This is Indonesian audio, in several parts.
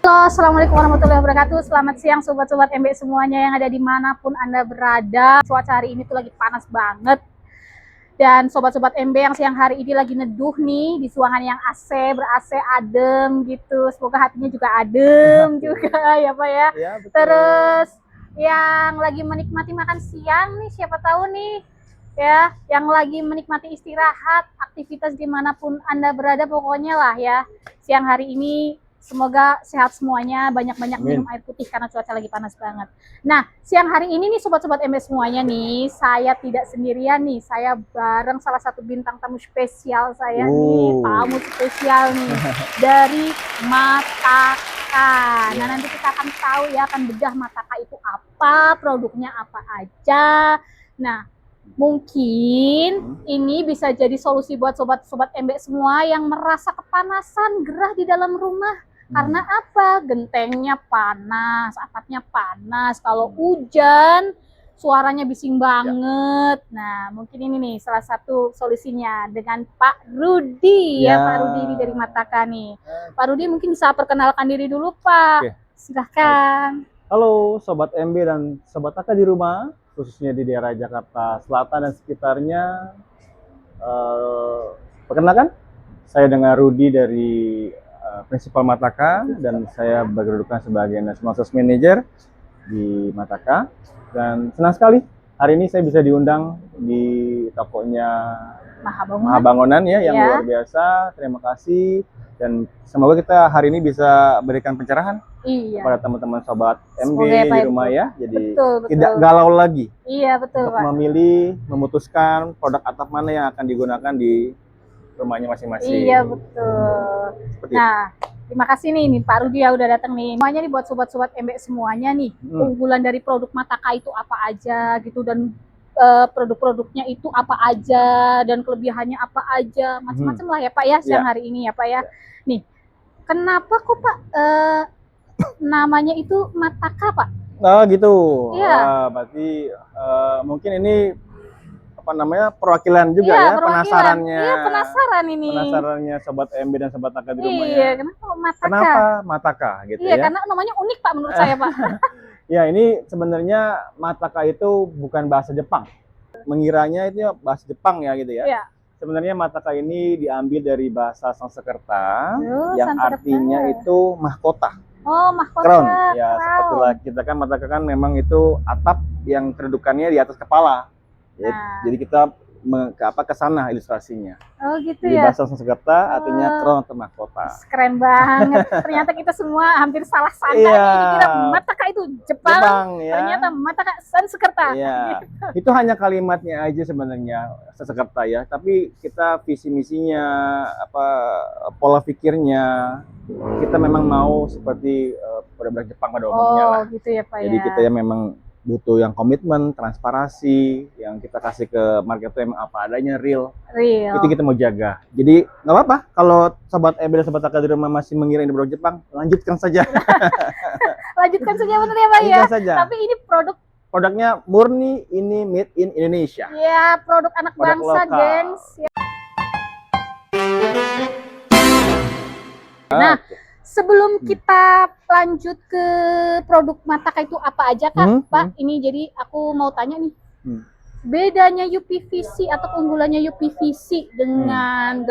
Halo, Assalamualaikum warahmatullahi wabarakatuh. Selamat siang sobat-sobat MB semuanya yang ada dimanapun Anda berada. Cuaca hari ini tuh lagi panas banget. Dan sobat-sobat MB yang siang hari ini lagi neduh nih di ruangan yang AC, ber-AC adem gitu. Semoga hatinya juga adem juga ya Pak ya. Ya, betul. Terus yang lagi menikmati makan siang nih, siapa tahu nih ya, yang lagi menikmati istirahat, aktivitas dimanapun Anda berada pokoknya lah ya. Siang hari ini semoga sehat semuanya, banyak-banyak minum air putih karena cuaca lagi panas banget. Nah, siang hari ini nih sobat-sobat MB semuanya nih, saya tidak sendirian nih, saya bareng salah satu bintang tamu spesial saya nih, tamu spesial nih dari Mataka. Nah, nanti kita akan tahu ya, akan bedah Mataka itu apa, produknya apa aja. Nah, mungkin ini bisa jadi solusi buat sobat-sobat MB semua yang merasa kepanasan, gerah di dalam rumah. Karena apa? Gentengnya panas, atapnya panas. Kalau hujan, suaranya bising banget. Nah, mungkin ini nih salah satu solusinya dengan Pak Rudi ya, Pak Rudi ini dari Mataka nih. Pak Rudi mungkin bisa perkenalkan diri dulu, Pak. Silahkan. Halo Sobat MB dan Sobat Taka di rumah, khususnya di daerah Jakarta Selatan dan sekitarnya. Perkenalkan, saya dengan Rudi dari Prinsipal Mataka dan saya berkedudukan sebagai National Sales Manager di Mataka. Dan senang sekali hari ini saya bisa diundang di tokonya Mahabangunan ya, yang luar biasa. Terima kasih dan semoga kita hari ini bisa berikan pencerahan kepada teman-teman sobat MB di rumah ya. Jadi tidak galau lagi. Iya, betul, untuk memilih, memutuskan produk atap mana yang akan digunakan di rumahnya masing-masing. Iya, betul. Nah, terima kasih nih Pak Rudi ya udah datang nih. Semuanya nih buat sobat-sobat MB semuanya nih, keunggulan dari produk Mataka itu apa aja gitu, dan produk-produknya itu apa aja dan kelebihannya apa aja, macam-macam lah ya Pak ya siang hari ini ya Pak ya. Nih, kenapa kok Pak namanya itu Mataka Pak? Oh gitu. Iya. Berarti mungkin ini apa namanya, perwakilan juga ya, penasarannya. Iya, penasaran ini. Penasarannya sobat MB dan sobat Taka di rumah ya. Iya, kenapa Mataka? Kenapa Mataka gitu ya? Iya, ya? karena namanya unik Pak menurut saya Pak. Ya, ini sebenarnya Mataka itu bukan bahasa Jepang. Mengiranya itu bahasa Jepang ya gitu ya. Iya. Sebenarnya Mataka ini diambil dari bahasa Sanskerta yang artinya itu mahkota. Oh, mahkota. Crown. Ya, seperti kita kan Mataka kan memang itu atap yang kedudukannya di atas kepala. Jadi kita ke sana ilustrasinya. Oh gitu jadi ya. Bahasa Sanskerta artinya crown atau mahkota. Keren banget. Ternyata kita semua hampir salah sangka dikira Mataka itu Jepang ya. Ternyata Mataka Sanskerta. Iya. Itu hanya kalimatnya aja sebenarnya Sanskerta ya. Tapi kita visi misinya, pola pikirnya, kita memang mau seperti produk Jepang pada umumnya lah. Gitu ya Pak. Jadi kita ya memang butuh yang komitmen, transparansi, yang kita kasih ke market itu emang apa adanya, real. Itu kita mau jaga. Jadi nggak apa-apa kalau sobat MB dan sobat Taka di rumah masih mengira ini produk Jepang, lanjutkan saja. Lanjutkan saja benar ya Pak ya. Saja. Tapi ini produknya murni, ini made in Indonesia. Ya, produk anak bangsa, gengs. Nah, sebelum kita lanjut ke produk Mataka itu apa aja Kak, Pak, ini jadi aku mau tanya nih, bedanya UPVC atau keunggulannya UPVC dengan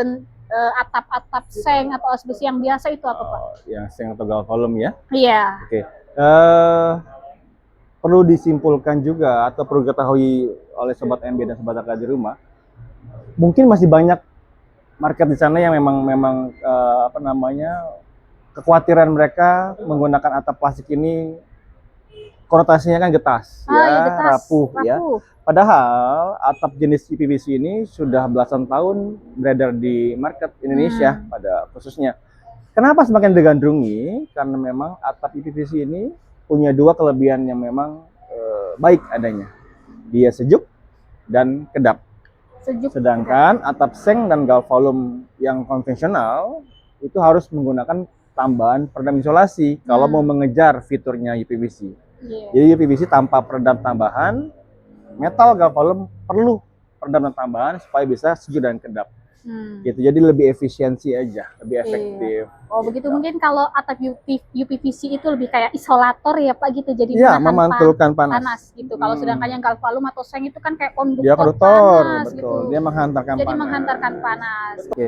atap-atap seng atau asbes yang biasa itu apa Pak? Yang seng atau galvalume ya? Iya. Oke. Perlu disimpulkan juga atau perlu diketahui oleh sobat MB dan sobat Taka di rumah, mungkin masih banyak market di sana yang memang kekhawatiran mereka menggunakan atap plastik ini konotasinya kan getas, rapuh ya. Padahal atap jenis UPVC ini sudah belasan tahun beredar di market Indonesia pada khususnya. Kenapa semakin digandrungi? Karena memang atap UPVC ini punya dua kelebihan yang memang baik adanya. Dia sejuk dan kedap. Sedangkan atap seng dan galvalume yang konvensional itu harus menggunakan tambahan peredam isolasi kalau mau mengejar fiturnya UPVC. Jadi UPVC tanpa peredam tambahan, metal galvalume perlu peredam tambahan supaya bisa sejuk dan kedap. Gitu. Jadi lebih efisiensi aja, lebih efektif. Oh begitu, Gitu. mungkin kalau atap UPVC itu lebih kayak isolator ya Pak gitu, jadi Iya, menahan memantulkan panas. panas gitu. Kalau sedangkan yang galvalum atau seng itu kan kayak Dia konduktor konduktor, panas betul. gitu. Dia menghantarkan Jadi panas. menghantarkan panas. Oke,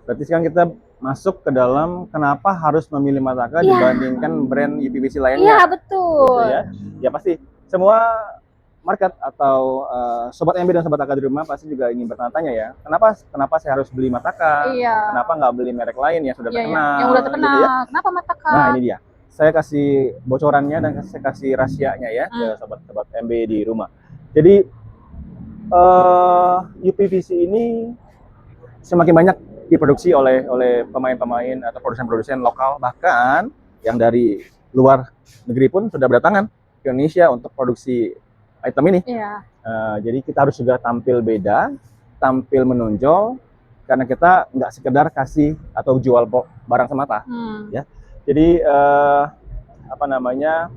berarti sekarang kita masuk ke dalam kenapa harus memilih Mataka dibandingkan brand UPVC lainnya. Iya betul. Gitu ya. Ya pasti semua market atau sobat MB dan sobat Taka di rumah pasti juga ingin bertanya-tanya ya, kenapa saya harus beli Mataka? Iya. Kenapa nggak beli merek lain yang sudah terkenal? Yang udah terkenal. Gitu ya? Kenapa Mataka? Nah ini dia. Saya kasih bocorannya dan saya kasih rahasianya ya ke sobat-sobat MB di rumah. Jadi UPVC ini semakin banyak diproduksi oleh pemain-pemain atau produsen-produsen lokal, bahkan yang dari luar negeri pun sudah berdatangan ke Indonesia untuk produksi item ini. Iya. Jadi kita harus juga tampil beda, tampil menonjol, karena kita nggak sekedar kasih atau jual barang semata, ya. Jadi apa namanya,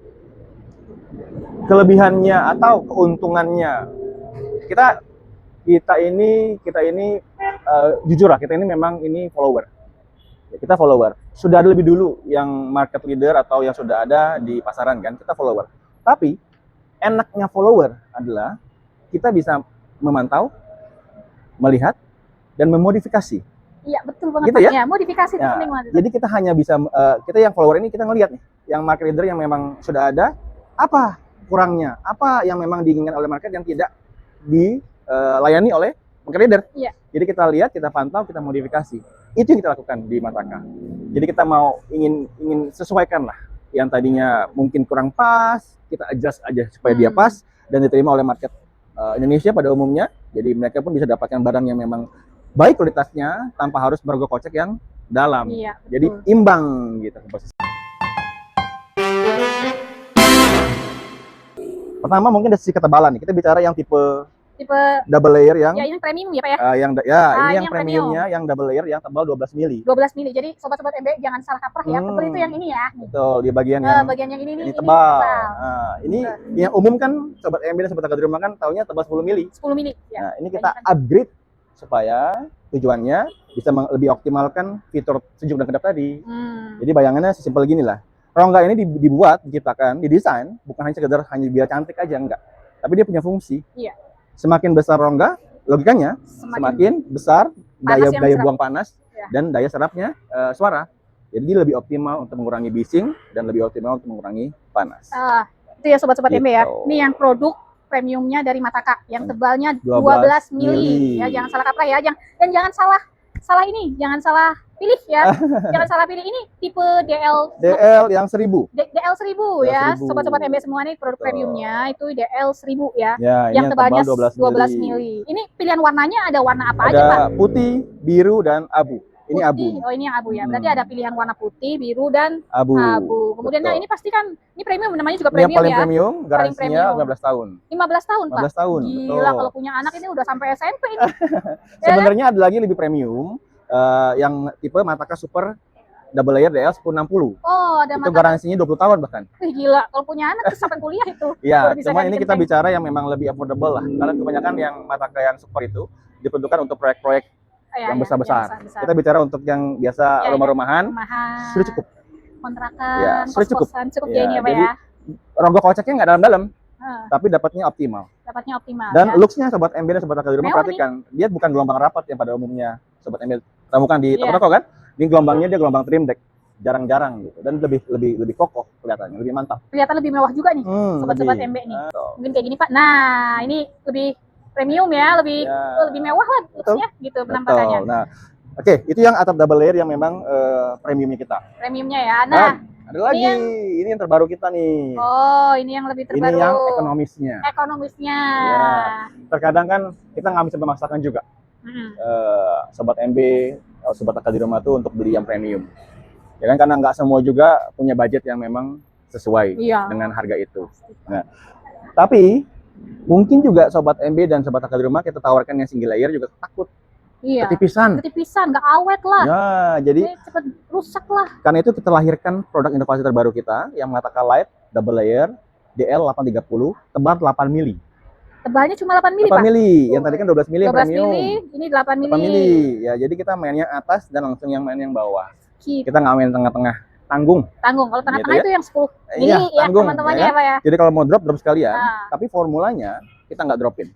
kelebihannya atau keuntungannya, kita ini jujur lah, kita ini memang ini follower. Kita follower. Sudah ada lebih dulu yang market leader atau yang sudah ada di pasaran kan, kita follower. Tapi enaknya follower adalah kita bisa memantau, melihat, dan memodifikasi. Iya betul banget gitu ya? Modifikasi itu penting banget. Jadi kita hanya bisa, kita yang follower ini kita ngelihat nih, yang market leader yang memang sudah ada, apa kurangnya, apa yang memang diinginkan oleh market yang tidak dilayani oleh market leader. Iya. Jadi kita lihat, kita pantau, kita modifikasi. Itu yang kita lakukan di Mataka. Jadi kita mau ingin sesuaikan lah, yang tadinya mungkin kurang pas, kita adjust aja supaya dia pas dan diterima oleh market Indonesia pada umumnya. Jadi mereka pun bisa dapatkan barang yang memang baik kualitasnya tanpa harus merogoh kocek yang dalam. Iya, jadi imbang gitu. Pertama mungkin dari sisi ketebalan nih. Kita bicara yang tipe double layer yang ini premium ya Pak ya? Ini yang premiumnya, yang double layer yang tebal 12 mili. 12 mili. Jadi sobat-sobat MB jangan salah kaprah ya. Tebal itu yang ini ya. Betul, di bagian yang ini tebal. Ini yang umum kan sobat MB dan sobat Taka di rumah kan taunya tebal 10 mili. 10 mili. Ya. Nah, ini kita upgrade supaya tujuannya bisa lebih optimalkan fitur sejuk dan kedap tadi. Jadi bayangannya sesimpel gini lah. Rongga ini dibuat, diciptakan, didesain bukan hanya sekedar biar cantik aja, enggak. Tapi dia punya fungsi. Iya. Semakin besar rongga, logikanya semakin besar daya buang panas dan daya serapnya suara. Jadi dia lebih optimal untuk mengurangi bising dan lebih optimal untuk mengurangi panas. Itu ya sobat-sobat MB ya. Ini yang produk premiumnya dari Mataka yang tebalnya 12 mili. Ya, jangan salah kaprah ya. Dan jangan salah pilih ya. Jangan salah pilih, ini tipe DL yang 1000. DL 1000 ya. Sobat-sobat MB semua nih produk premiumnya itu DL 1000 ya. Yang tebalnya 12 mili. Ini pilihan warnanya ada warna apa aja Pak? Ada putih, biru, dan abu. Ini putih. abu. Oh ini yang abu ya. Berarti ada pilihan warna putih, biru, dan abu. Kemudian ini pasti kan ini premium, namanya juga premium ya. Yang paling premium, garansinya 15 tahun. 15 tahun Pak? 15 tahun. Gila, kalau punya anak ini udah sampai SMP ini. Sebenarnya ada lagi lebih premium, yang tipe Mataka Super Double Layer DL 1060. Oh, ada itu garansinya 20 tahun bahkan. Wih gila, kalau punya anak tuh sampai kuliah itu. Iya, cuma ini kita bicara yang memang lebih affordable lah. Karena kebanyakan yang Mataka yang Super itu diperuntukkan untuk proyek-proyek yang besar-besar. Kita bicara untuk yang biasa rumah-rumahan, sudah cukup. Kontrakan, kos-kosan, cukup ya ini ya Pak ya. Rongga koceknya nggak dalam-dalam, tapi dapatnya optimal. Dan looks-nya sobat MB dan sobat Taka di rumah perhatikan, dia bukan gelombang rapat yang pada umumnya sobat MB temukan di toko-toko kan. Ini gelombangnya dia gelombang trim deck, jarang-jarang gitu, dan lebih kokoh kelihatannya, lebih mantap. Kelihatan lebih mewah juga nih sobat-sobat MB nih. Mungkin kayak gini Pak. Nah, ini lebih premium ya, lebih mewah lah looks-nya gitu penampakannya. Nah, oke, itu yang atap double layer yang memang premiumnya kita. Premiumnya ya. Nah, ada lagi, ini yang terbaru kita nih. Oh, ini yang lebih terbaru. Ini yang ekonomisnya. Ekonomisnya. Ya. Terkadang kan kita nggak bisa memaksakan juga. Sobat MB, sobat Taka di rumah tuh untuk beli yang premium. Ya kan, karena nggak semua juga punya budget yang memang sesuai dengan harga itu. Nah, tapi mungkin juga sobat MB dan sobat Taka di rumah kita tawarkan yang single layer juga takut. Ketipisan, nggak awet lah. Ya, jadi cepet rusak lah. Karena itu kita lahirkan produk inovasi terbaru kita yang Mataka Light Double Layer DL 830 tebal 8 mili. Tebalnya cuma 8 mili, 8 Pak. mili. Yang tadi kan 12 mili 12 premium. mili, ini 8 8 mili. mili. Ya, jadi kita main yang atas dan langsung yang main yang bawah. Gitu. Kita nggak main tengah-tengah. Tanggung. Tanggung. Kalau tengah-tengah Gitu ya? itu yang 10 mili Iya, ya tanggung, teman-temannya ya ya, kan? Pak ya. Jadi kalau mau drop sekalian, Nah. tapi formulanya kita nggak dropin.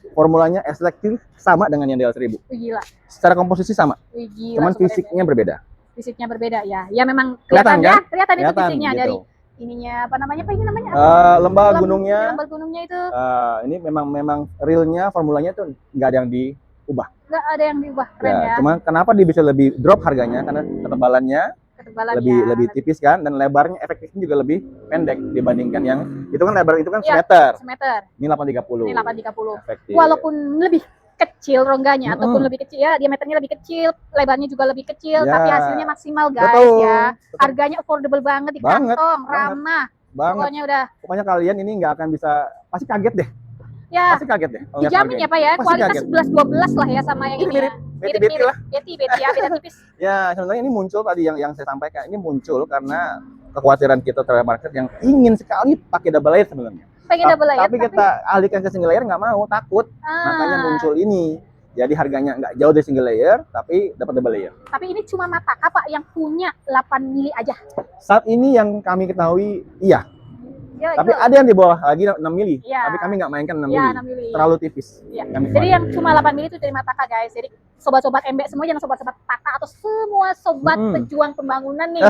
Formulanya S-Selective sama dengan yang DL1000. Wih, gila. Secara komposisi sama, Wih, gila. cuman Sobat fisiknya MB. berbeda. Fisiknya berbeda ya. Ya memang Kelihatan kelihatan ya, kan? kelihatan itu Kelihatan, fisiknya gitu. dari ininya apa namanya? Apa ini namanya? Lembah gunungnya, Lembah gunungnya itu ini memang realnya formulanya tuh nggak ada yang diubah. nggak ada yang diubah, keren ya. Cuma kenapa dia bisa lebih drop harganya? Karena ketebalannya Ketebalan lebih tipis kan, dan lebarnya efektifnya juga lebih pendek dibandingkan yang itu kan lebar itu kan Iya, semeter. semeter. Ini 830. Ini 830. Efektif. Walaupun lebih kecil rongganya Mm-mm. ataupun lebih kecil ya, diameternya lebih kecil, lebarnya juga lebih kecil, Ya. tapi hasilnya maksimal guys. Betul. Ya. Betul. Harganya affordable banget di Banget, kantong, banget. ramah. Banget. Pokoknya udah Pokoknya kalian ini nggak akan bisa, pasti kaget deh. ya Pasti kaget deh. kalau lihat dijamin harganya. ya Pak ya, Pasti kualitas kaget. 11-12 lah ya sama yang Ini ini mirip, ya. beti-beti lah. Beti ya, beda tipis. Ya, sebenarnya ini muncul tadi yang saya sampaikan. Ini muncul karena kekhawatiran kita terhadap market yang ingin sekali pakai double layer sebenarnya. Pengen double layer Tapi kita alihkan ke single layer nggak mau, takut. Makanya muncul ini. Jadi harganya nggak jauh dari single layer, tapi dapat double layer. Tapi ini cuma Mataka Pak yang punya 8 mili aja. Saat ini yang kami ketahui, iya. Ya, Tapi itu. ada yang di bawah lagi 6 mili. Iya. Tapi kami nggak mainkan 6 Ya, mili. 6 mili. Terlalu tipis. Ya. Kami Jadi pakai. yang cuma 8 mili itu dari Mataka guys. Jadi sobat-sobat MB semua, jangan sobat-sobat Taka atau semua sobat pejuang pembangunan nih.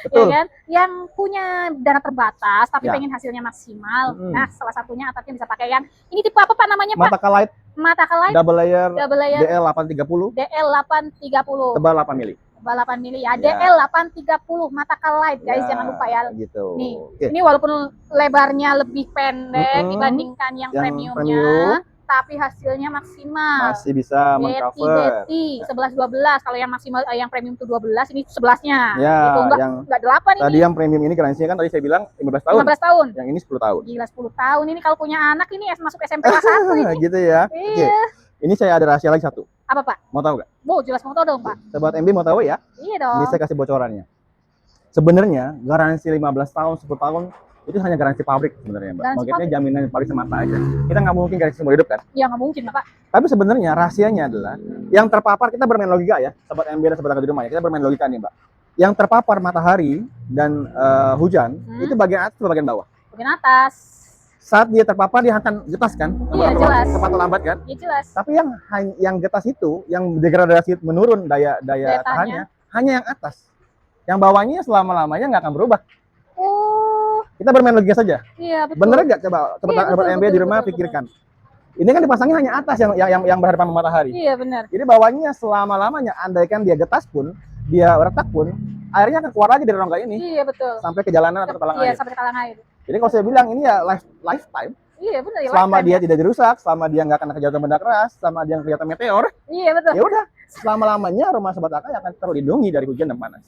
Betul. Ya kan? Yang punya dana terbatas tapi Ya. pengen hasilnya maksimal. Nah, salah satunya atapnya bisa pakai yang ini tipe apa Pak namanya Pak? Mataka Light Mataka Light double layer double layer DL830 DL830. tebal 8 mili. Tebal 8 mili ya. Ya. DL830 Mataka Light guys, Ya, jangan lupa ya. Gitu. Nih, Oke. ini walaupun lebarnya lebih pendek Mm-mm. dibandingkan yang Yang premiumnya, premium. tapi hasilnya maksimal. Masih bisa mengcover. Beti 11-12. Kalau yang maksimal yang premium itu 12, ini 11-nya. Ya, Gitu. yang Enggak 8 tadi ini. yang premium ini garansinya kan tadi saya bilang 15 tahun. 15 tahun. Yang ini 10 tahun. Gila 10 tahun ini kalau punya anak ini masuk SMP kelas 1 ini. Gitu ya. Oke. Iya. Ini saya ada rahasia lagi satu. Apa Pak? Mau tahu nggak? Bu, jelas mau tahu dong Pak. Sobat MB mau tahu ya? Iya dong. Ini saya kasih bocorannya. Sebenarnya garansi 15 tahun, 10 tahun itu hanya garansi pabrik sebenarnya, Mbak. Garansi Maksudnya jaminan pabrik semata aja. Kita nggak mungkin garansi seumur hidup kan? Ya nggak mungkin Pak. Tapi sebenarnya rahasianya adalah yang terpapar, kita bermain logika ya, sobat MB dan sobat angkat di rumah ya. Kita bermain logika nih, Mbak. Yang terpapar matahari dan hujan itu bagian atas atau bagian bawah? Bagian atas. Saat dia terpapar dia akan getas kan? Iya, jelas. Cepat atau lambat kan? Iya jelas. Tapi yang getas itu, yang degradasi menurun daya Daya tahannya, hanya yang atas. Yang bawahnya selama-lamanya nggak akan berubah. Oh, Kita bermain logika saja. iya betul. Bener nggak? Coba Iya, sobat betul, MB di betul, rumah betul, pikirkan. Ini kan dipasangnya hanya atas yang berhadapan sama matahari. Iya benar. Jadi bawahnya selama-lamanya, andaikan dia getas pun, dia retak pun, airnya akan keluar lagi dari rongga ini Iya betul. sampai ke jalanan atau ke talang Iya air. sampai ke talang air. Jadi kalau saya bilang ini ya lifetime, Iya benar ya. selama lifetime dia ya. tidak dirusak, selama dia nggak kena kejatuhan benda keras, selama dia nggak kelihatan meteor, Iya betul. ya udah selama-lamanya rumah sobat Aka akan terlindungi dari hujan dan panas.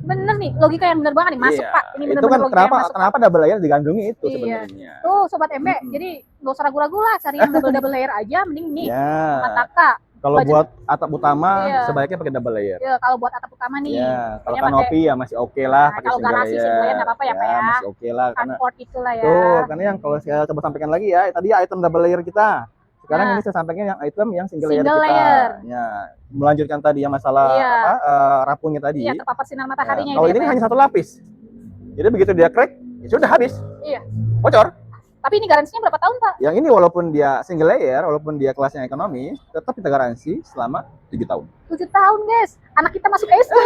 Bener nih, logika yang bener banget nih, masuk Iya. Pak. Ini Itu bener-bener kan logika yang kenapa masuk. kenapa double layer digandungi itu Iya. sebenarnya. Tuh sobat MB, jadi nggak usah ragu-ragu lah, cari yang double layer aja, mending nih. Ya. Mataka. Kalau Baju- buat atap utama Iya. sebaiknya pakai double layer. Ya, kalau buat atap utama nih. Ya, kalau pokoknya kanopi ya masih oke lah Nah, pakai kalau single garasi single layer nggak apa-apa ya, Pak ya. Masih oke lah karena Comfort itulah ya. tuh, karena yang kalau saya coba sampaikan lagi ya, tadi item double layer kita. Sekarang Nah. ini saya sampaikan yang item yang single, Single layer kita. layer. Ya, melanjutkan tadi yang masalah Iya. rapuhnya tadi. Iya, terpapar sinar Ya, mataharinya kalau itu ini ya, kan Pak. hanya satu lapis. Jadi begitu dia crack, ya sudah habis. Iya. Bocor. Tapi ini garansinya berapa tahun, Pak? Yang ini walaupun dia single layer, walaupun dia kelasnya ekonomi, tetap kita garansi selama 7 tahun. 7 tahun, guys. Anak kita masuk SD.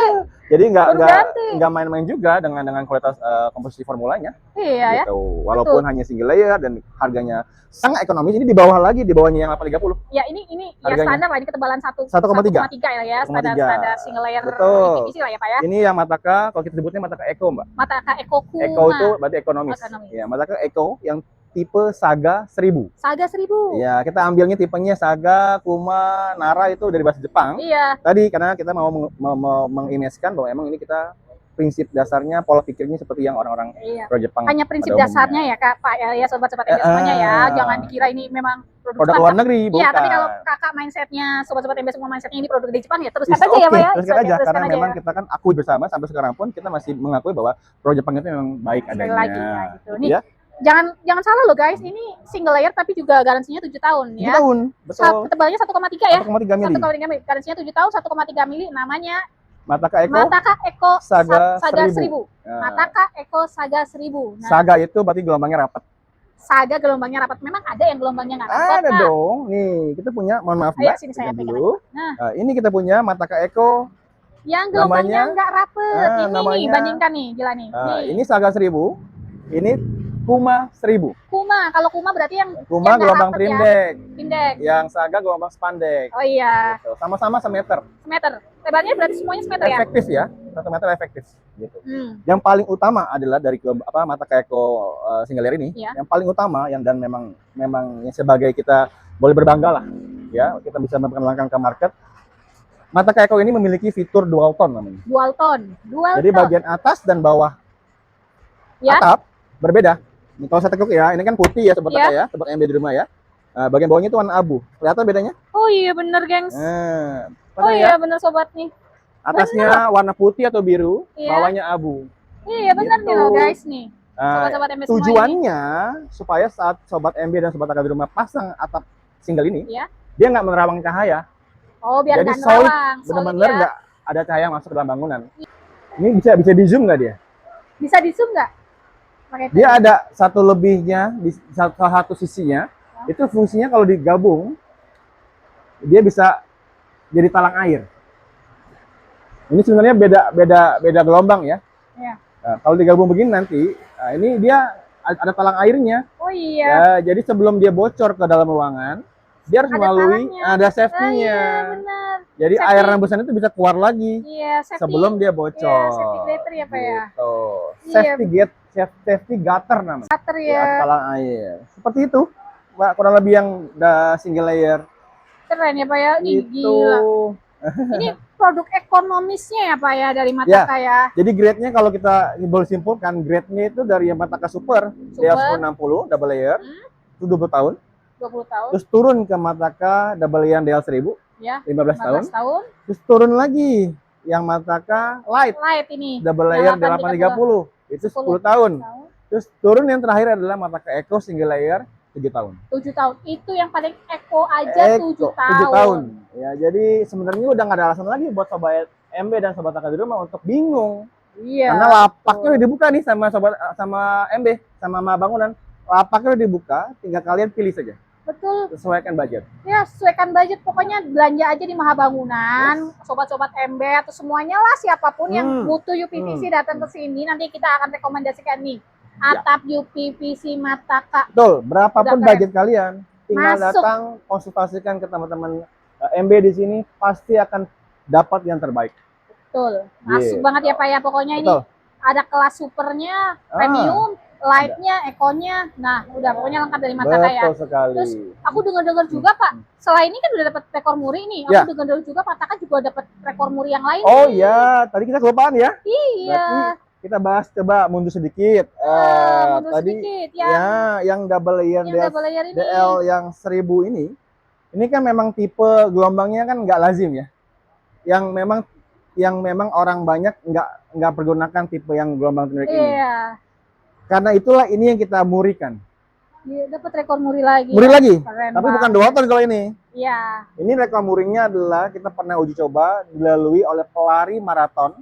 Jadi Baru ganti. nggak main-main juga dengan kualitas komposisi formulanya. Iya ya. Gitu. Walaupun hanya single layer dan harganya sangat ekonomis, ini di bawah lagi, di bawahnya yang 830. Ya ini ya Harganya. standar lah, ini ketebalan 1,3 lah ya, standar 1,3. standar single layer Betul. PVC lah ya, Pak ya. Ini yang Mataka, kalau kita sebutnya Mataka Eco, Mbak. Mataka Eco Kuma. Eco itu berarti ekonomis. Ekonomis. Ya, Mataka Eco yang tipe Saga 1000. Saga 1000. Ya, kita ambilnya tipenya Saga, Kuma, Nara itu dari bahasa Jepang. Iya. Tadi karena kita mau mengimeskan bahwa emang ini kita prinsip dasarnya, pola pikirnya seperti yang orang-orang Iya. pro Jepang. Hanya prinsip pada dasarnya ya, Kak, Pak ya, sobat-sobat MB semuanya ya. Jangan dikira ini memang produk Jepang. luar negeri, bukan. Iya, tapi kalau kakak mindsetnya, sobat-sobat MB semua mindsetnya ini produk dari Jepang ya, teruskan Bisa, aja ya, oke, Pak ya. teruskan aja, Teruskan karena aja memang ya. kita kan akui bersama sampai sekarang pun kita masih mengakui bahwa pro Jepang itu memang baik Sekali adanya. lagi ya, gitu. Nih, Ya. Jangan salah loh guys, ini single layer tapi juga garansinya 7 tahun 7 ya. tahun, betul. Tebalnya 1,3 ya. 1,3 mili. 1,3 mili. Garansinya 7 tahun, 1,3 mili. Namanya Mataka Eco, Mataka Eco Saga 1000. 1000. Mataka Eco Saga 1000. Nah, Saga itu berarti gelombangnya rapat. Saga gelombangnya rapat. Memang ada yang gelombangnya nggak rapat. Ada Kak. dong. Nih, kita punya, mohon maaf Ayo Mbak, sini saya lihat pegang. dulu. Nah, Ini kita punya Mataka Eco. yang gelombangnya nggak rapet. Ini nih, namanya, bandingkan nih, gila nih. Ini Saga 1000, ini Kuma 1000. Kuma, kalau Kuma berarti yang Kuma yang nggak gelombang rapet trimdek. ya. Trimdek. Yang Saga gelombang spandek. Oh iya. Gitu. Sama-sama semeter. Semeter. Lebarnya berarti semuanya semeter ya? Efektif ya. 1 meter efektif gitu. Hmm. Yang paling utama adalah dari Mataka Eco single layer ini, Ya. yang paling utama dan memang yang sebagai kita boleh berbangga lah ya, kita bisa memperkenalkan ke market. Mataka Eco ini memiliki fitur dual tone namanya. Dual tone. Jadi bagian atas dan bawah ya. atap berbeda. Nih, kalau saya tekuk ya, ini kan putih ya sobat Ya. ya, sobat MB di rumah ya. Bagian bawahnya itu warna abu. Kelihatan bedanya? Oh iya bener gengs. Oh iya Ya? bener sobat nih. Atasnya warna putih atau biru, Iya. bawahnya abu. Iya bener Gitu. nih loh guys nih. Sobat-sobat MB semua ini. Tujuannya supaya saat sobat MB dan sobat AK di rumah pasang atap single ini, Iya. dia nggak menerawang cahaya. Oh biar Jadi nggak solid, nerawang. benar-benar ya. nggak ada cahaya masuk ke dalam bangunan. Ini bisa di zoom nggak dia? Bisa di zoom nggak? Pakai Dia ada satu lebihnya di salah satu sisinya. Itu fungsinya kalau digabung, dia bisa jadi talang air. Ini sebenarnya beda gelombang ya. Iya. Nah, kalau digabung begini nanti, ini dia ada talang airnya. Oh iya. Ya, jadi sebelum dia bocor ke dalam ruangan, dia harus Ada melalui talangnya. ada Oh, safety-nya. iya benar. Jadi Safety. air rembusan itu bisa keluar lagi Iya safety. sebelum dia bocor. Iya safety grater ya Pak ya. Gitu. Iya. Safety gutter namanya. Gutter Di ya. talang air. Seperti itu, Mbak, kurang lebih yang single layer. Keren ya Pak ya. Ih, Itu. gila. Ini produk ekonomisnya ya Pak ya dari Mataka ya. Jadi grade-nya kalau kita boleh simpulkan, grade-nya itu dari yang Mataka Super, DL1060 double layer, itu 20 tahun. 20 tahun. Terus turun ke Mataka double layer DL1000, Ya. 15 tahun. 15 tahun. Terus turun lagi yang Mataka Light Light ini. double layer 830, itu 10 tahun. Terus turun yang terakhir adalah Mataka Eco single layer 7 tahun. 7 tahun. Itu yang paling eco aja 7 7 tahun. tahun. Ya, jadi sebenarnya udah nggak ada alasan lagi buat sobat MB dan sobat AK di rumah untuk bingung. Iya. Karena lapaknya udah dibuka nih sama MB, sama Ma Bangunan. Lapaknya udah dibuka, tinggal kalian pilih saja. Betul. Sesuaikan budget. Ya, sesuaikan budget. Pokoknya belanja aja di Mahabangunan. Sobat-sobat MB atau semuanya lah siapapun yang butuh UPVC datang ke sini. Nanti kita akan rekomendasikan nih. Atap UPVC Mataka. Betul, berapapun Udah budget kalian, tinggal Masuk. datang konsultasikan ke teman-teman MB di sini, pasti akan dapat yang terbaik. Betul. Masuk Gitu. banget ya Pak ya. Pokoknya ini Betul. ada kelas supernya, premium, lightnya, econya. Nah, udah pokoknya lengkap dari Mataka ya. Betul sekali. Terus aku dengar-dengar juga Pak, selain ini kan udah dapat rekor muri nih. Aku Ya. dengar-dengar juga Mataka juga dapat rekor muri yang lain. Oh ya, tadi kita kelupaan ya. Iya. Berarti kita bahas, coba mundur sedikit. Mundur Tadi sedikit ya, yang double layer yang double layer ini. DL yang 1000 ini kan memang tipe gelombangnya kan nggak lazim ya. Yang memang orang banyak nggak pergunakan tipe yang gelombang trimdek ini. Iya. Karena itulah ini yang kita murikan. Iya, dapat rekor muri lagi. Muri lagi, Keren tapi banget. bukan dual tone kalau ini. Iya. Ini rekor murinya adalah kita pernah uji coba dilalui oleh pelari maraton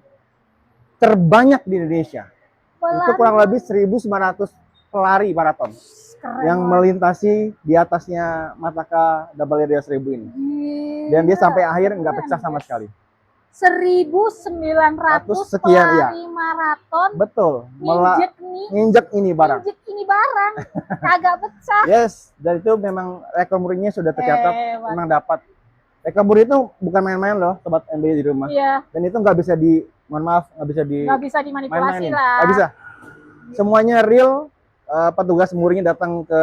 terbanyak di Indonesia. Itu kurang lebih 1.900 pelari maraton Keren yang banget. melintasi di atasnya Mataka double layer 1000 ini. Dan dia sampai akhir nggak pecah sama sekali. 1.900 sekian, iya. pelari maraton Betul. nginjek Ini barang. ini barang kagak pecah. Yes, dan itu memang rekor murinya sudah tercatat, Hebat. memang dapat. Rekor muri itu bukan main-main loh, sobat MB di rumah. Iya, Dan itu nggak bisa mohon maaf, nggak bisa nggak bisa dimanipulasi main-mainin. lah. Nggak bisa. Semuanya real, petugas murinya datang ke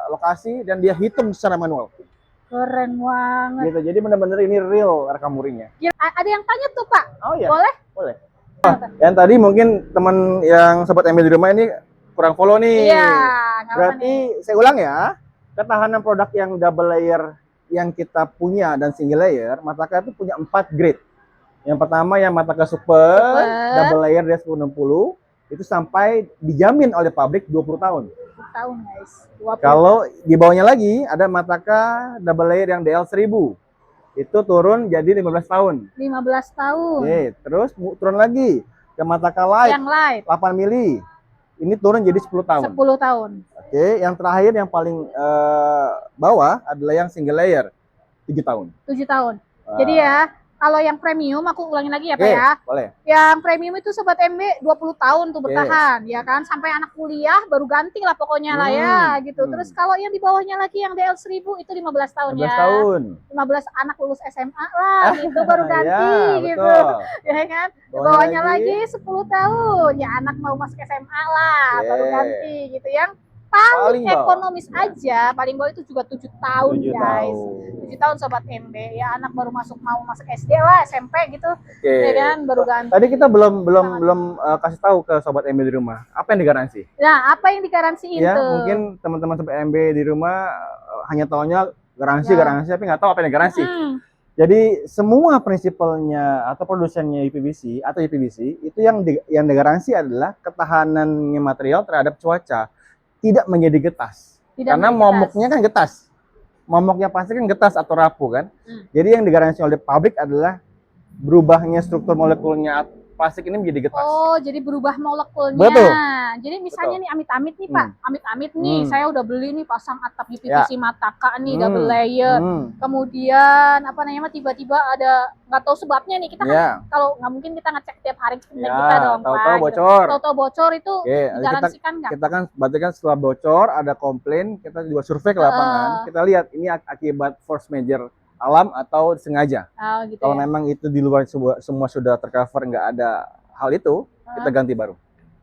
lokasi dan dia hitung secara manual. Keren banget. Gitu. Jadi benar-benar ini real rekam murinya. Gila, ada yang tanya tuh Pak, Oh iya. boleh? Boleh. Yang tadi mungkin teman yang sobat MB di rumah ini kurang follow nih. Iya, nggak apa Berarti nih. saya ulang ya, ketahanan produk yang double layer yang kita punya dan single layer, Mataka itu punya 4 grade. Yang pertama yang Mataka Super, double layer D1060, itu sampai dijamin oleh pabrik 20 tahun. tahun guys. 20. Kalau di bawahnya lagi ada Mataka double layer yang DL1000. Itu turun jadi 15 tahun. 15 tahun. Oke, terus turun lagi ke Mataka Light Yang light 8 mili. Ini turun jadi 10 tahun. 10 tahun. Oke, yang terakhir yang paling bawah adalah yang single layer 7 tahun. 7 tahun. Wah. Jadi ya, kalau yang premium aku ulangin lagi ya, Pak Oke, ya. boleh. Yang premium itu sobat MB 20 tahun tuh Oke. bertahan, ya kan? Sampai anak kuliah baru ganti lah pokoknya lah ya gitu. Terus kalau yang di bawahnya lagi yang DL1000 itu 15 tahun 15 ya. tahun. 15 anak lulus SMA lah gitu baru ganti Ya, gitu. betul. Ya kan? Di Bawahnya bawahnya lagi. lagi 10 tahun. Ya anak mau masuk SMA lah Oke. baru ganti gitu. Yang paling Paling bawah. ekonomis aja, paling bawah itu juga 7 tahun 7 guys. tahun. 7 tahun sobat MB ya, anak baru mau masuk SD lah, SMP gitu. Oke. Ya kan, baru ganti. Tadi kita belum kasih tahu ke sobat MB di rumah apa yang digaransi. Nah, apa yang digaransiin Ya, tuh? mungkin teman-teman sobat MB di rumah hanya taunya garansi, Ya. tapi nggak tahu apa yang digaransi. Jadi semua prinsipalnya atau produsennya UPVC atau UPVC itu yang digaransi adalah ketahanannya material terhadap cuaca, tidak menjadi getas. Tidak Karena menjadi momoknya kan getas. Momoknya pasti kan getas atau rapuh kan. Jadi yang digaransi oleh pabrik adalah berubahnya struktur molekulnya plastik ini menjadi getas. Oh, jadi berubah molekulnya. Betul. Jadi misalnya Betul. nih amit-amit nih Pak, amit-amit nih saya udah beli nih pasang atap Ya. UPVC Mataka nih double layer. Kemudian apa namanya tiba-tiba ada nggak tahu sebabnya nih kita kan Ya. kalau nggak mungkin kita ngecek tiap hari kita Ya, dong tahu-tahu Pak. Gitu. bocor. Tahu-tahu bocor itu Oke, digaransikan nggak? kita kan berarti kan setelah bocor ada komplain, kita juga survei ke lapangan, kita lihat ini akibat force major alam atau sengaja. Oh, gitu Kalau ya. memang itu di luar semua sudah tercover, nggak ada hal itu, kita ganti baru.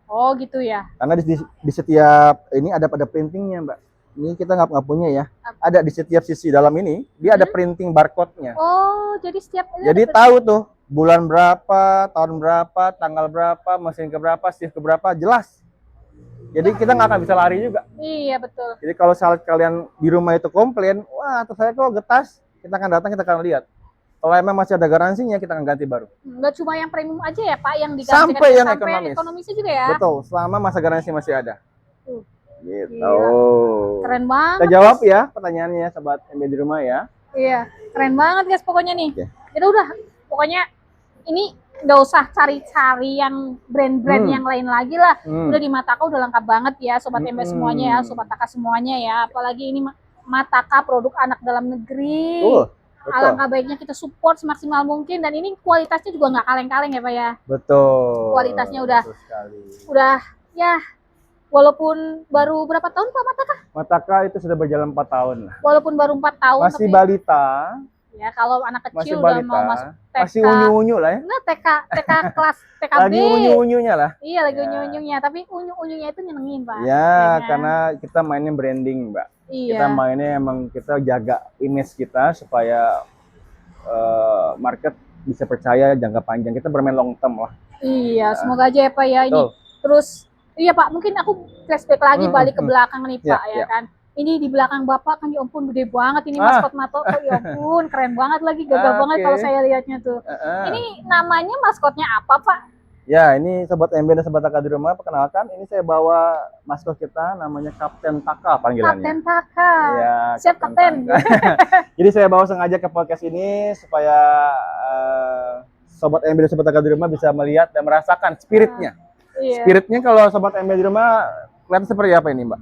Oh gitu ya. Karena di setiap ini ada pada printingnya Mbak. Ini kita nggak punya ya. Ada di setiap sisi dalam ini dia ada printing barcode-nya. Oh jadi setiap Jadi tahu tuh bulan berapa, tahun berapa, tanggal berapa, mesin keberapa, shift keberapa, jelas. Jadi kita nggak akan bisa lari juga. Iya betul. Jadi kalau saat kalian di rumah itu komplain, wah atas saya kok getas, kita akan datang, kita akan lihat. Kalau emang masih ada garansinya, kita akan ganti baru. Nggak cuma yang premium aja ya Pak yang diganti, Sampai yang ekonomisnya juga ya. Betul, selama masa garansi masih ada. Gitu. Gila. Keren banget. Kita jawab ya pertanyaannya sobat MB di rumah ya. Iya, keren banget guys pokoknya nih. Oke. Jadi udah, pokoknya ini nggak usah cari-cari yang brand-brand yang lain lagi lah. Udah di Mataka udah lengkap banget ya sobat MB semuanya ya, sobat Taka semuanya ya. Apalagi ini Mataka produk anak dalam negeri. Betul. Alangkah baiknya kita support semaksimal mungkin, dan ini kualitasnya juga nggak kaleng-kaleng ya Pak ya. Betul. Kualitasnya udah Betul sekali. udah ya, walaupun baru berapa tahun Pak Mataka? Mataka itu sudah berjalan 4 tahun lah. Walaupun baru 4 tahun Masih tapi balita. ya kalau anak Masih kecil udah balita. mau masuk TK, Masih unyu-unyu lah ya. enggak TK kelas TKB. Lagi unyu-unyunya lah. Iya lagi Ya. unyu-unyunya, tapi unyu-unyunya itu nyenengin Pak. Ya, kan? karena kita mainnya branding, Mbak. Iya. Kita mainnya emang kita jaga image kita supaya market bisa percaya jangka panjang. Kita bermain long term lah. Iya, semoga aja ya Pak ya ini. Betul. Terus iya Pak, mungkin aku flashback lagi balik ke belakang nih Pak ya kan. Ini di belakang Bapak kan ya ampun gede banget ini maskot Mataka, ya ampun keren banget lagi, gagal banget kalau saya lihatnya tuh. Ini namanya maskotnya apa Pak? Ya, ini sobat MB dan sobat Taka di rumah, perkenalkan ini saya bawa maskot kita namanya Kapten Taka panggilannya. Kapten Taka. Ya, Siap Kapten. Jadi saya bawa sengaja ke podcast ini supaya sobat MB dan sobat Taka di rumah bisa melihat dan merasakan spiritnya. Iya. Spiritnya kalau sobat MB di rumah kelihatan seperti apa ini, Mbak?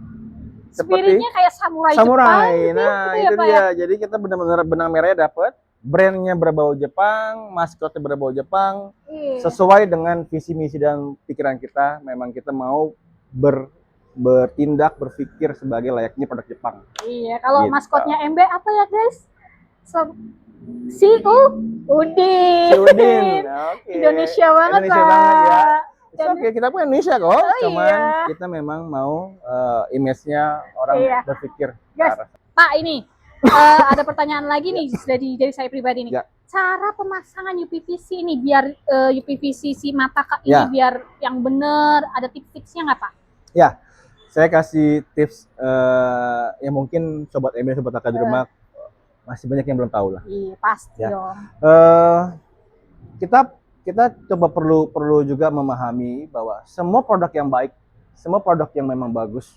Spiritnya kayak samurai samurai. Jepang. Nah, gitu itu ya, Pak, dia. ya? Jadi kita benar-benar benang merahnya dapat, brandnya berbau Jepang, maskotnya berbau Jepang, sesuai dengan visi misi dan pikiran kita. Memang kita mau bertindak, berpikir sebagai layaknya produk Jepang. Iya, kalau Gitu. maskotnya MB apa ya guys? Si Udin. Si Udin. Oke. Indonesia banget Indonesia Pak. banget ya. Oke, kita pun Indonesia kok. Cuman iya. kita memang mau image-nya orang berpikir ke Guys, arah. Pak ini ada pertanyaan lagi nih dari saya pribadi nih. Ya. Cara pemasangan UPVC ini biar UPVC si Mataka ini Ya. biar yang bener, ada tips-tipsnya nggak Pak? Ya, saya kasih tips yang mungkin sobat MB, sobat Taka di rumah masih banyak yang belum tahu lah. Iya pasti Ya. dong. Kita coba perlu juga memahami bahwa semua produk yang baik, semua produk yang memang bagus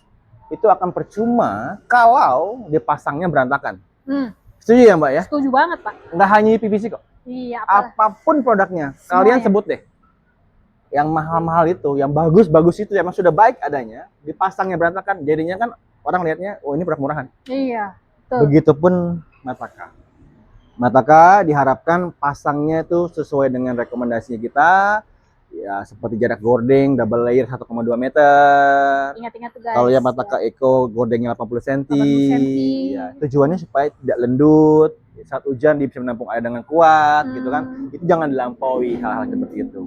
itu akan percuma kalau dipasangnya berantakan. Hmm, Setuju ya Mbak ya? setuju banget Pak. Nggak hanya PVC kok. Iya, apa? Apapun produknya, Semuanya. kalian sebut deh. Yang mahal-mahal itu, yang bagus-bagus itu, yang sudah baik adanya, dipasangnya berantakan, jadinya kan orang lihatnya, oh ini produk murahan. Iya, betul. Begitupun Mataka. Mataka diharapkan pasangnya itu sesuai dengan rekomendasi kita, ya seperti jarak gording double layer 1,2 meter. Ingat-ingat tuh guys. Kalau yang Mataka Eco gordingnya 80 cm. 80 cm. Ya, tujuannya supaya tidak lendut, saat hujan dia bisa menampung air dengan kuat gitu kan. Itu jangan dilampaui hal-hal seperti itu.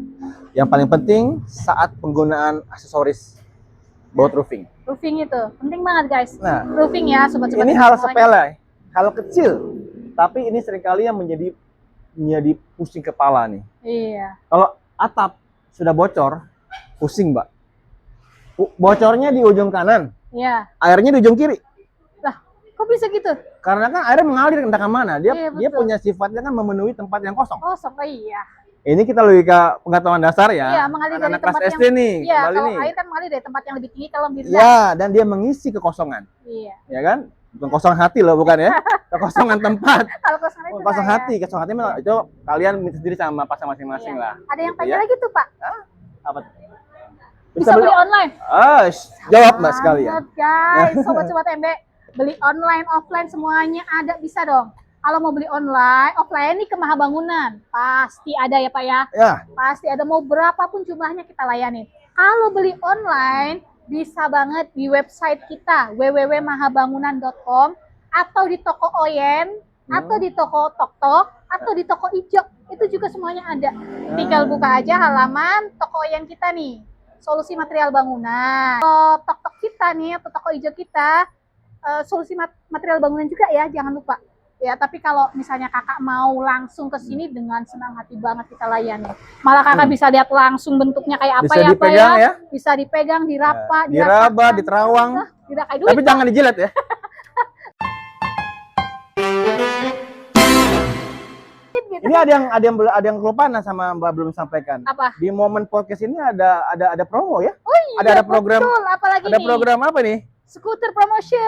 Yang paling penting saat penggunaan aksesoris boat roofing. Roofing itu penting banget guys. Nah, roofing ya sobat-sobat. ini hal sepele, hal kecil, tapi ini seringkali yang menjadi pusing kepala nih. Iya. Kalau atap sudah bocor, pusing Mbak. Bocornya di ujung kanan, Iya. airnya di ujung kiri. Lah, kok bisa gitu? Karena kan airnya mengalir entah kemana. Dia Iya, dia betul. punya sifatnya kan memenuhi tempat yang kosong. Kosong, iya. Ini kita logika pengetahuan dasar ya. Iya, mengalir dari Anak-anak kelas tempat SD nih, Iya, kembali kalau nih. air kan mengalir dari tempat yang lebih tinggi kalau lebih rendah. Ya, dan dia mengisi kekosongan, Iya. ya kan? Bukan kosong hati loh, bukan ya? Kekosongan tempat. Kalau kosong itu Kosong saya. hati, kosong hati mah itu kalian minta sendiri sama pasang masing-masing Iya. lah. Ada yang Gitu tanya ya. lagi tuh, Pak. Apa? Bisa beli online? Jawab Mbak sekalian. Banget, guys. Sobat-sobat MB, beli online, offline semuanya ada, bisa dong. Kalau mau beli online, offline nih ke Mahabangunan. Pasti ada ya, Pak ya. Ya, Pasti ada, mau berapapun jumlahnya kita layani. Kalau beli online, bisa banget di website kita www.mahabangunan.com atau di toko Oyen, atau di toko Tok-Tok, atau di toko Ijo. Itu juga semuanya ada. Tinggal buka aja halaman toko Oyen kita nih. Solusi material bangunan. Kalau Tok-Tok kita nih atau toko Ijo kita, solusi material bangunan juga ya, jangan lupa. Ya, tapi kalau misalnya kakak mau langsung ke sini dengan senang hati banget kita layani. Malah kakak bisa lihat langsung bentuknya kayak apa bisa ya, Pak dipegang ya. Bisa dipegang, diraba, Diraba, diterawang. tidak kayak duit. Tapi jangan dijilat ya. Gitu. Ini ada yang kelupaan sama Mbak belum sampaikan. Apa? Di momen podcast ini ada promo ya? Oh iya, ada program. betul. Apalagi Ada nih? program apa nih? Scooter promotion.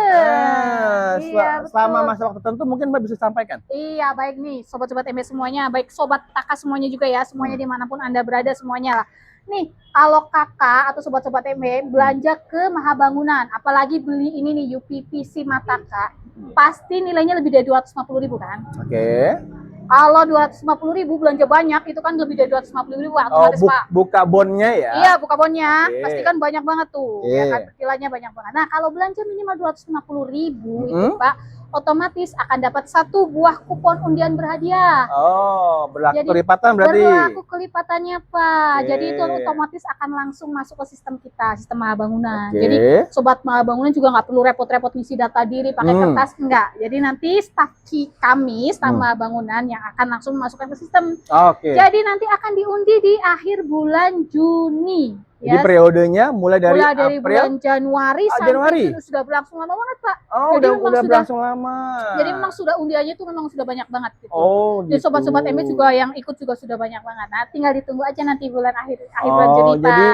Iya, betul. Selama masa waktu tertentu mungkin Mbak bisa sampaikan. Iya, baik nih sobat-sobat MB semuanya, baik sobat Taka semuanya juga ya, semuanya dimanapun Anda berada semuanya lah. Nih, kalau kakak atau sobat-sobat MB belanja ke Mahabangunan, apalagi beli ini nih UPVC Mataka, pasti nilainya lebih dari 250.000 kan? Oke. Kalau 250.000 belanja banyak, itu kan lebih dari 250.000 Oh, otomatis Pak. buka bonnya ya? Iya, buka bonnya. Oke. Pasti kan banyak banget tuh. Oke. Ya kan, cicilannya banyak banget. Nah, kalau belanja minimal 250.000 itu Mm-hmm. Pak, otomatis akan dapat 1 buah kupon undian berhadiah. Oh, berlaku Jadi, kelipatan berarti. Berlaku kelipatannya Pak. Oke. Jadi itu otomatis akan langsung masuk ke sistem kita, sistem Mahabangunan. Oke. Jadi sobat Mahabangunan juga nggak perlu repot-repot ngisi data diri pakai kertas, enggak. Jadi nanti staf kami, staf Mahabangunan yang akan langsung masukkan ke sistem. Oke. Jadi nanti akan diundi di akhir bulan Juni. Jadi periodenya mulai dari April. Bulan Januari sampai Januari. sudah berlangsung lama banget Pak. Oh, Jadi udah berlangsung lama. Jadi memang sudah undiannya itu memang sudah banyak banget gitu. Oh, Jadi gitu. sobat-sobat MB juga yang ikut juga sudah banyak banget. Nah, tinggal ditunggu aja nanti bulan akhir bulan Juni Pak. Jadi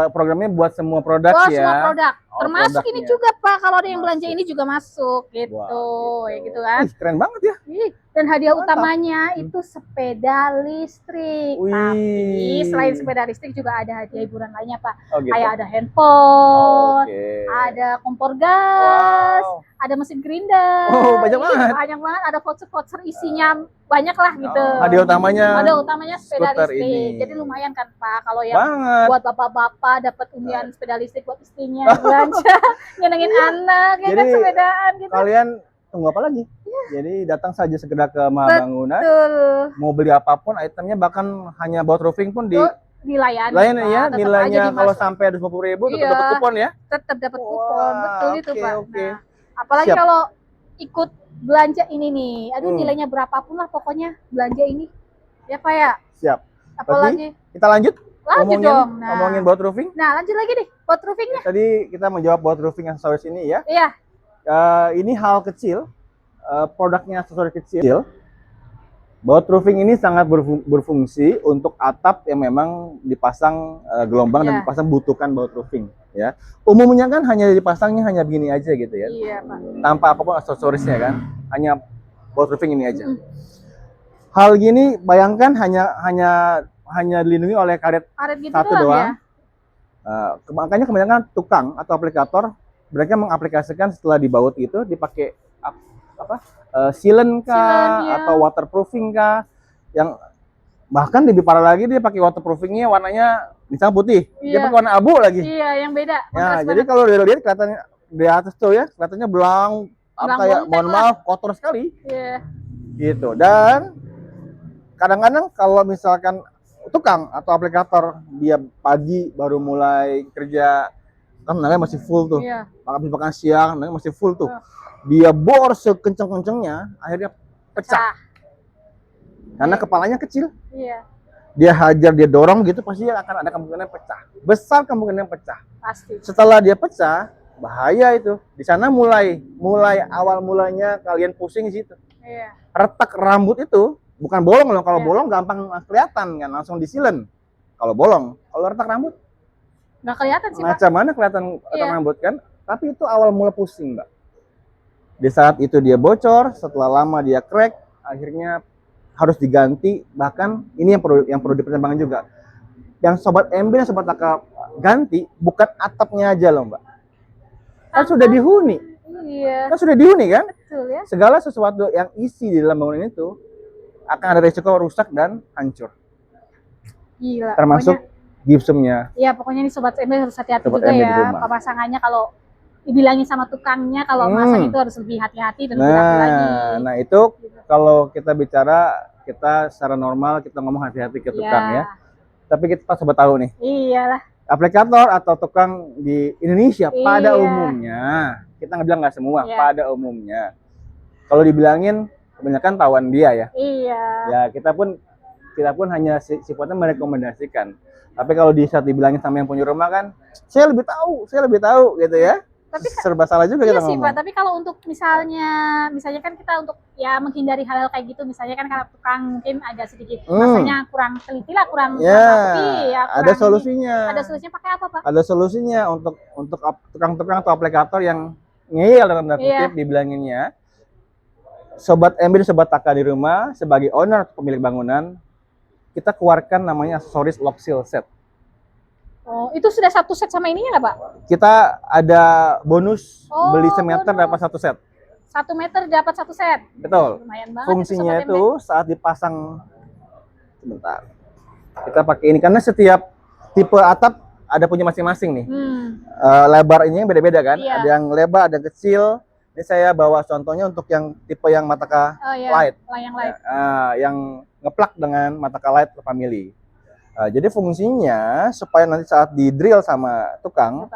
programnya buat semua produk Buat ya. semua produk. Oh, Termasuk produknya. ini juga Pak, kalau ada yang belanja Masuk. ini juga masuk gitu. Wah, Ya gitu kan. Wih, keren banget ya. Ih, dan hadiah Mantap. utamanya itu sepeda listrik. Wih. Tapi selain sepeda listrik juga ada hadiah hiburan lainnya Pak. Oh, gitu. Kayak ada handphone, Oke. ada kompor gas, Wow. ada mesin grinder. Oh, banyak Ih, banget. Banyak banget, ada voucher-voucher isinya banyak lah gitu. Hadiah utamanya Hadiah utamanya sepeda skuter listrik. ini. Jadi lumayan kan Pak kalau yang banget. buat bapak-bapak dapat undian sepeda listrik buat istrinya belanja, nyenengin anak, ya kan Jadi, sepedaan gitu. Kalian tunggu apa lagi? Jadi datang saja segera ke Mahabangunan. Betul. Mau beli apapun itemnya, bahkan hanya boat roofing pun Dilayani. lain Pak. ya, Tetap nilainya aja kalau dimasuk. sampai 250.000 tetap Iya. dapat kupon ya. Tetap dapat Wah, kupon, betul itu oke, Pak. oke. Nah, apalagi Siap. kalau ikut belanja ini nih, aduh Hmm. nilainya berapapun lah pokoknya belanja ini, ya Pak ya. Siap. Apalagi Kita lanjut lanjut dong. Nah, ngomongin boat roofing. nah lanjut lagi nih, buat roofingnya. Tadi kita menjawab boat roofing aksesoris ini ya. Iya, Ini hal kecil, produknya aksesoris kecil, Waterproofing ini sangat berfungsi untuk atap yang memang dipasang gelombang dan dipasang butuhkan waterproofing ya. Umumnya kan hanya dipasangnya hanya begini aja gitu ya. Iya, Pak. Tanpa apapun aksesorisnya kan. Hanya waterproofing ini aja. Hal gini bayangkan hanya dilindungi oleh karet Gitu satu doang. Ya? Makanya kebanyakan tukang atau aplikator mereka mengaplikasikan setelah dibaut itu dipakai apa? Sealant kah atau waterproofing kah, yang bahkan lebih parah lagi dia pakai waterproofingnya warnanya misalnya putih, dia pakai warna abu lagi. Iya, yang beda. Ya, jadi kalau dilihat kelihatannya di atas tuh ya, kelihatannya belang kayak mohon maaf kotor sekali. Iya. Gitu. Dan kadang-kadang kalau misalkan tukang atau aplikator dia pagi baru mulai kerja kan tenaga masih full tuh. Iya. Makan siang tenaga masih full tuh. Dia bor sekenceng-kencengnya akhirnya pecah. Karena kepalanya kecil. Iya. Dia hajar, dia dorong gitu pasti akan ada kemungkinan pecah. Besar kemungkinan pecah. Pasti. Setelah dia pecah, bahaya itu. Di sana mulai awal mulanya kalian pusing di situ. Iya. Retak rambut itu bukan bolong loh. Kalau bolong gampang kelihatan kan, langsung disilen. Kalau bolong, kalau retak rambut nggak kelihatan sih, macam mana kelihatan retak rambut kan? Tapi itu awal mula pusing, Mbak. Di saat itu dia bocor, setelah lama dia crack, akhirnya harus diganti. Bahkan ini yang perlu dipertimbangkan juga. Yang sobat MB dan sobat AK ganti bukan atapnya aja loh, Mbak. Kan sudah dihuni. Iya. Kan sudah dihuni kan? Betul ya. Segala sesuatu yang isi di dalam bangunan itu akan ada resiko rusak dan hancur. Gila. Termasuk gypsumnya. Iya, pokoknya ini sobat MB harus hati-hati juga ya. Pemasangannya kalau dibilangin sama tukangnya kalau masang itu harus lebih hati-hati dan lebih rapi lagi. Nah itu kalau kita bicara kita secara normal kita ngomong hati-hati ke tukang ya. Tapi kita sobat tahu nih. Iyalah. Aplikator atau tukang di Indonesia pada umumnya, kita nggak bilang nggak semua, pada umumnya. Kalau dibilangin kebanyakan tawan dia ya. Iya. Ya kita pun hanya sifatnya merekomendasikan. Tapi kalau di saat dibilangin sama yang punya rumah kan, saya lebih tahu gitu ya. Tapi serba salah juga kita ngomong. Pak, tapi kalau untuk misalnya kan kita untuk ya menghindari hal-hal kayak gitu, misalnya kan karena tukang mungkin agak sedikit rasanya kurang teliti lah, kurang rapi ya. Ada solusinya. Ada solusinya pakai apa, Pak? Ada solusinya untuk tukang-tukang atau aplikator yang ngeyel dalam tanda kutip dibilanginnya. Sobat MB dan sobat TAKA di rumah sebagai owner atau pemilik bangunan, kita keluarkan namanya aksesoris lock seal set. Oh, itu sudah satu set sama ininya nggak, Pak? Kita ada bonus beli semeter dapat satu set. 1 meter dapat 1 set. Betul. Lumayan banget. Fungsinya itu saat dipasang, sebentar. Kita pakai ini karena setiap tipe atap ada punya masing-masing nih. Lebar ini beda-beda kan? Ada yang lebar, ada yang kecil. Ini saya bawa contohnya untuk yang tipe yang Mataka Light. Yang light. Yang ngeplak dengan Mataka Light Family. Jadi fungsinya supaya nanti saat di drill sama tukang,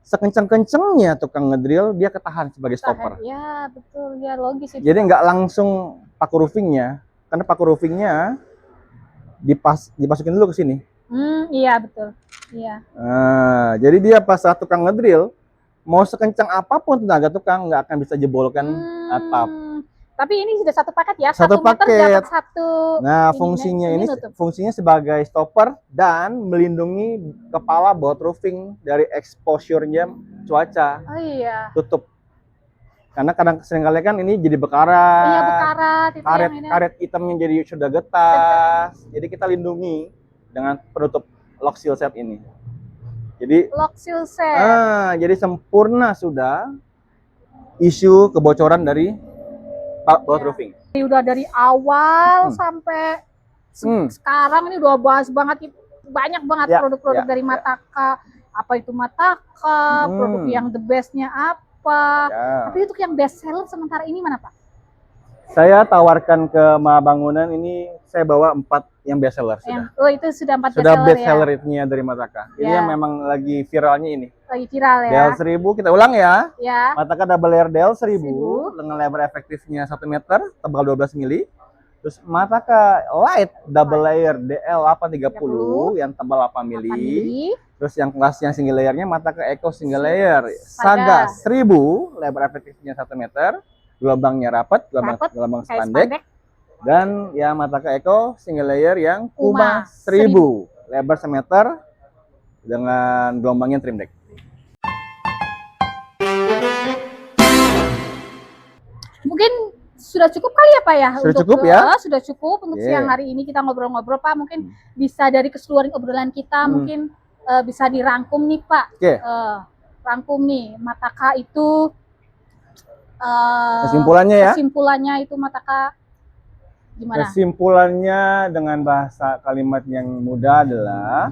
sekenceng-kencengnya tukang ngedrill dia ketahan sebagai stopper. Ya betul, ya logis itu. Jadi nggak langsung paku roofingnya, karena paku roofingnya dimasukin dulu ke sini. Iya betul. Iya. Jadi dia pas saat tukang ngedrill, mau sekencang apapun tenaga tukang nggak akan bisa jebolkan atap. Tapi ini sudah satu paket ya, satu meter paket. dapat satu. Nah, fungsinya sebagai stopper dan melindungi kepala waterproofing dari exposure-nya cuaca. Oh iya. Tutup. Karena kadang seringkali kan ini jadi bekarat. Iya, bekarat. Karet hitamnya jadi sudah getas. Jadi kita lindungi dengan penutup lock seal set ini. Jadi lock seal set. Jadi sempurna sudah isu kebocoran dari waterproofing. Udah dari awal sampai sekarang ini udah bahas banget, banyak banget produk-produk dari Mataka. Apa itu Mataka, produk yang the bestnya apa. Tapi untuk yang best seller sementara ini mana, Pak? Saya tawarkan ke Bangunan ini, saya bawa 4 yang best seller sudah. Oh, itu sudah 4 sudah best seller-nya dari Mataka. Ini yang memang lagi viralnya ini. Lagi viral ya. DL 1000, kita ulang ya. Ya. Mataka double layer DL 1000 dengan lebar efektifnya 1 meter, tebal 12 mili. Terus Mataka Light double layer DL 830 yang tebal 8 mili. Terus yang kelas yang single layernya Mataka Eco single layer Saga 1000, lebar efektifnya 1 meter. Gelombangnya rapat, gelombang sepandek. Dan yang Mataka Eco single layer yang Kuma Kuma 1000, lebar semeter dengan gelombangnya trim deck. Mungkin sudah cukup kali ya Pak ya? Sudah cukup ya? Sudah cukup untuk Yeah. siang hari ini kita ngobrol-ngobrol Pak. Mungkin bisa dari keseluruhan obrolan kita mungkin bisa dirangkum nih Pak. Oke. Rangkum nih, Mataka itu Kesimpulannya ya? kesimpulannya itu Mataka gimana? Kesimpulannya dengan bahasa kalimat yang mudah adalah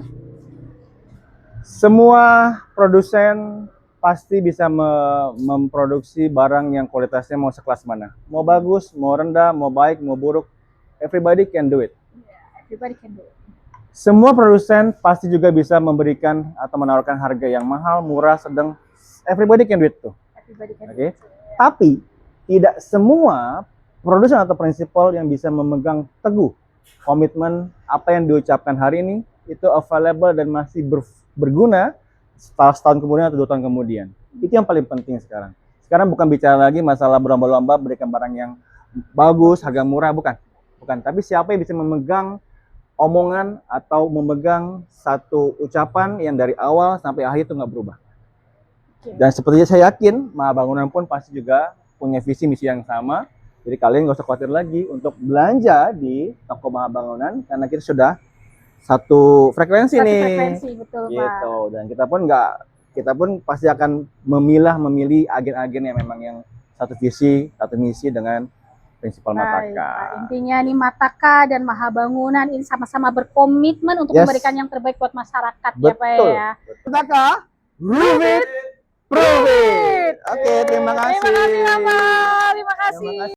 semua produsen pasti bisa memproduksi barang yang kualitasnya mau sekelas mana. Mau bagus, mau rendah, mau baik, mau buruk. Everybody can do it. Everybody can do it. Semua produsen pasti juga bisa memberikan atau menawarkan harga yang mahal, murah, sedang. Everybody can do it tuh. Everybody can do Oke. it. Tapi tidak semua produsen atau prinsipal yang bisa memegang teguh komitmen apa yang diucapkan hari ini itu available dan masih berguna setahun kemudian atau 2 tahun kemudian. Itu yang paling penting sekarang. Sekarang bukan bicara lagi masalah berlomba-lomba berikan barang yang bagus, harga murah, bukan. Tapi siapa yang bisa memegang omongan atau memegang satu ucapan yang dari awal sampai akhir itu nggak berubah. Okay. Dan sepertinya saya yakin Mahabangunan pun pasti juga punya visi misi yang sama. Jadi kalian nggak usah khawatir lagi untuk belanja di toko Mahabangunan karena kita sudah satu frekuensi nih. Frekuensi, betul gitu. Pak. Dan kita pun pasti akan memilih agen-agen yang memang yang satu visi, satu misi dengan prinsipal Mataka. Pak. Intinya nih Mataka dan Mahabangunan ini sama-sama berkomitmen untuk memberikan yang terbaik buat masyarakat. Betul. Ya Pak ya. Mataka, prove it, prove it. Oke, terima kasih. Terima kasih Bapak. Terima kasih.